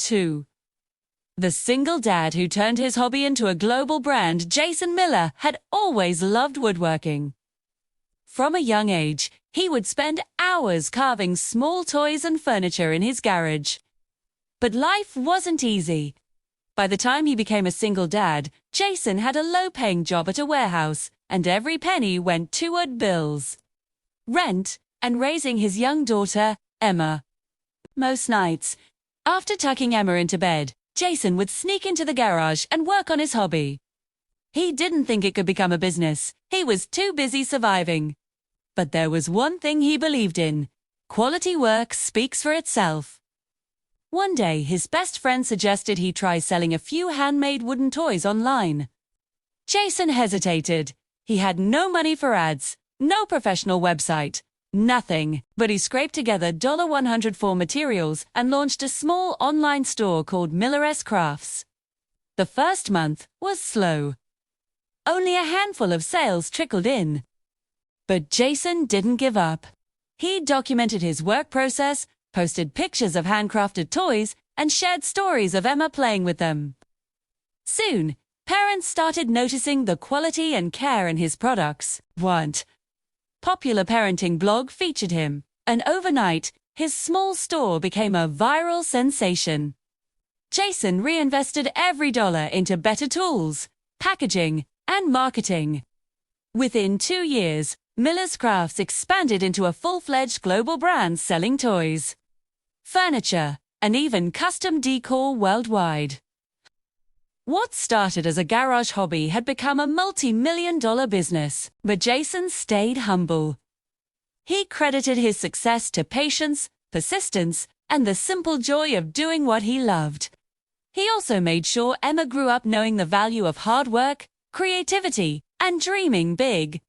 2. The single dad who turned his hobby into a global brand, Jason Miller, had always loved woodworking. From a young age, he would spend hours carving small toys and furniture in his garage. But life wasn't easy. By the time he became a single dad, Jason had a low-paying job at a warehouse, and every penny went toward bills, rent, and raising his young daughter, Emma. Most nights, after tucking Emma into bed, Jason would sneak into the garage and work on his hobby. He didn't think it could become a business. He was too busy surviving. But there was one thing he believed in: quality work speaks for itself. One day, his best friend suggested he try selling a few handmade wooden toys online. Jason hesitated. He had no money for ads, no professional website, nothing. But he scraped together $100 for materials and launched a small online store called Miller's Crafts. The first month was slow. Only a handful of sales trickled in. But Jason didn't give up. He documented his work process, posted pictures of handcrafted toys, and shared stories of Emma playing with them. Soon, parents started noticing the quality and care in his products. One popular parenting blog featured him, and overnight, his small store became a viral sensation. Jason reinvested every dollar into better tools, packaging, and marketing. Within 2 years, Miller's Crafts expanded into a full-fledged global brand selling toys, furniture, and even custom decor worldwide. What started as a garage hobby had become a multi-million-dollar business, but Jason stayed humble. He credited his success to patience, persistence, and the simple joy of doing what he loved. He also made sure Emma grew up knowing the value of hard work, creativity, and dreaming big.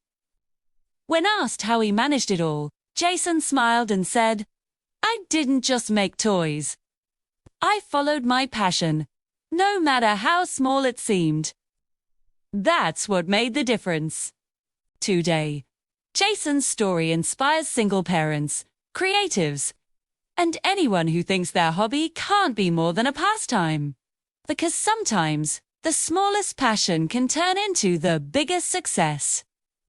When asked how he managed it all, Jason smiled and said, "I didn't just make toys. I followed my passion, no matter how small it seemed." That's what made the difference. Today, Jason's story inspires single parents, creatives, and anyone who thinks their hobby can't be more than a pastime. Because sometimes, the smallest passion can turn into the biggest success.